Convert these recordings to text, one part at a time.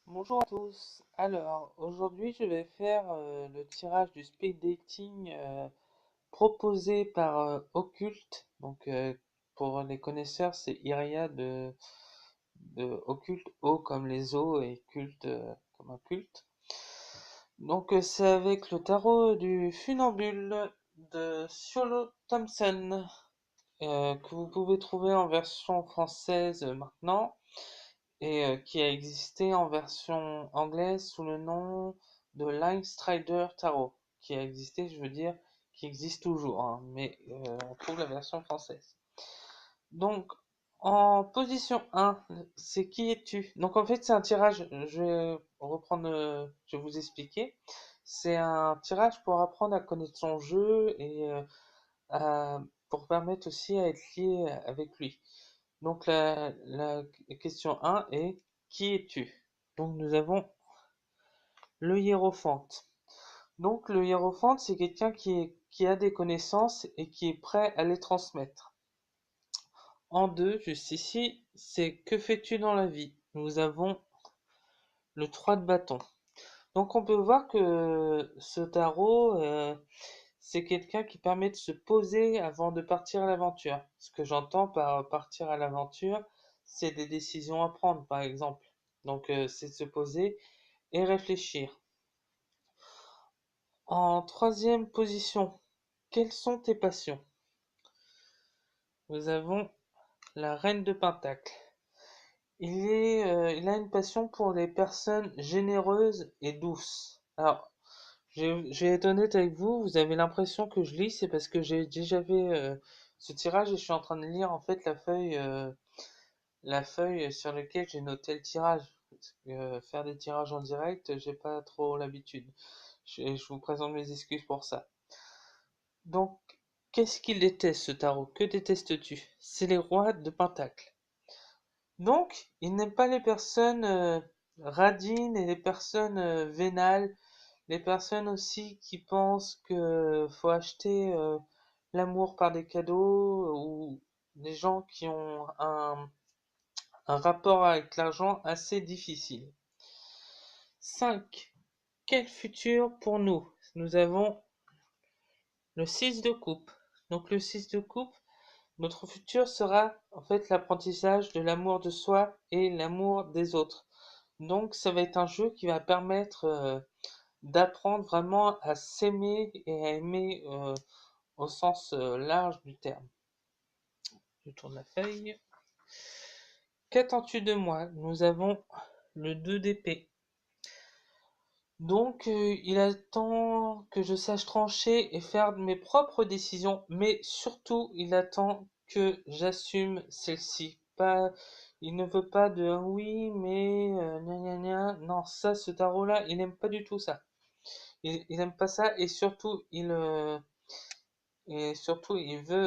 Bonjour à tous. Alors, aujourd'hui, je vais faire le tirage du speed dating proposé par Occulte. Pour les connaisseurs, c'est Iria de Occulte, O comme les os et culte comme un culte. C'est avec le tarot du funambule de Siolo Thompson que vous pouvez trouver en version française maintenant et qui a existé en version anglaise sous le nom de Line Strider Tarot, qui a existé, je veux dire, qui existe toujours, hein, mais on trouve la version française. Donc, en position 1, c'est qui es-tu? Donc en fait, c'est un tirage, je vais reprendre, je vais vous expliquer. C'est un tirage pour apprendre à connaître son jeu et pour permettre aussi à être lié avec lui. Donc la question 1 est qui es-tu? Donc nous avons le hiérophante. Donc le hiérophante, c'est quelqu'un qui a des connaissances et qui est prêt à les transmettre. En 2, juste ici, c'est que fais-tu dans la vie? Nous avons le 3 de bâton. Donc on peut voir que ce tarot, c'est quelqu'un qui permet de se poser avant de partir à l'aventure. Ce que j'entends par partir à l'aventure, c'est des décisions à prendre, par exemple. C'est de se poser et réfléchir. En troisième position, quelles sont tes passions? Nous avons la reine de Pentacle. Il a une passion pour les personnes généreuses et douces. Alors, je vais être honnête avec vous, vous avez l'impression que je lis, c'est parce que j'ai déjà fait ce tirage et je suis en train de lire en fait la feuille sur laquelle j'ai noté le tirage. Parce que faire des tirages en direct, j'ai pas trop l'habitude. Je vous présente mes excuses pour ça. Donc, qu'est-ce qu'il déteste ce tarot? Que détestes-tu? C'est les rois de Pentacle. Donc, il n'aime pas les personnes radines et les personnes vénales, les personnes aussi qui pensent que faut acheter l'amour par des cadeaux ou des gens qui ont un rapport avec l'argent assez difficile. 5. Quel futur pour nous? Nous avons le 6 de coupe. Donc le 6 de coupe, notre futur sera en fait l'apprentissage de l'amour de soi et l'amour des autres. Donc ça va être un jeu qui va permettre d'apprendre vraiment à s'aimer et à aimer au sens large du terme. Je tourne la feuille. Qu'attends-tu de moi? Nous avons le 2 d'épée. Donc il attend que je sache trancher et faire mes propres décisions, mais surtout il attend que j'assume celle-ci. Pas, il ne veut pas de oui, mais gna gna gna. Non, ça, ce tarot-là, il n'aime pas du tout ça. Il aime pas ça et surtout il veut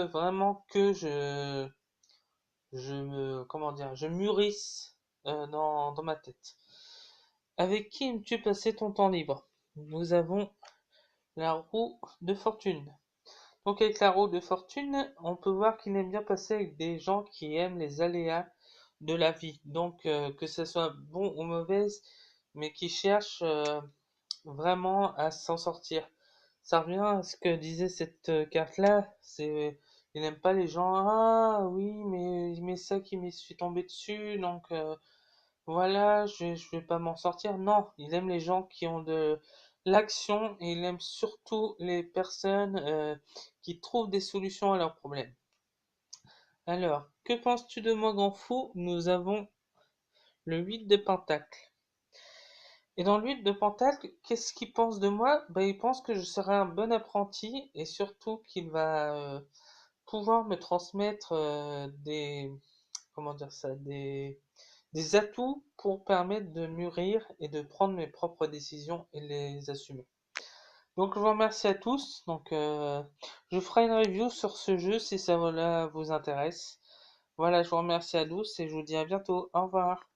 vraiment que je mûrisse dans ma tête. Avec qui aimes-tu passer ton temps libre? Nous avons la roue de fortune. Donc avec la roue de fortune, on peut voir qu'il aime bien passer avec des gens qui aiment les aléas de la vie. Que ce soit bon ou mauvaise, mais qui cherchent vraiment à s'en sortir. Ça revient à ce que disait cette carte-là, c'est il n'aime pas les gens, ah oui, mais ça qui m'est suis tombé dessus, voilà, je vais pas m'en sortir. Non, il aime les gens qui ont de l'action et il aime surtout les personnes qui trouvent des solutions à leurs problèmes. Alors, que penses-tu de moi, grand fou? Nous avons le 8 de Pentacle. Et dans le 8 de Pentacle, qu'est-ce qu'il pense de moi? Ben, il pense que je serai un bon apprenti et surtout qu'il va pouvoir me transmettre comment dire ça, des atouts pour permettre de mûrir et de prendre mes propres décisions et les assumer. Donc je vous remercie à tous. Je ferai une review sur ce jeu si ça vous intéresse. Voilà, je vous remercie à tous et je vous dis à bientôt. Au revoir.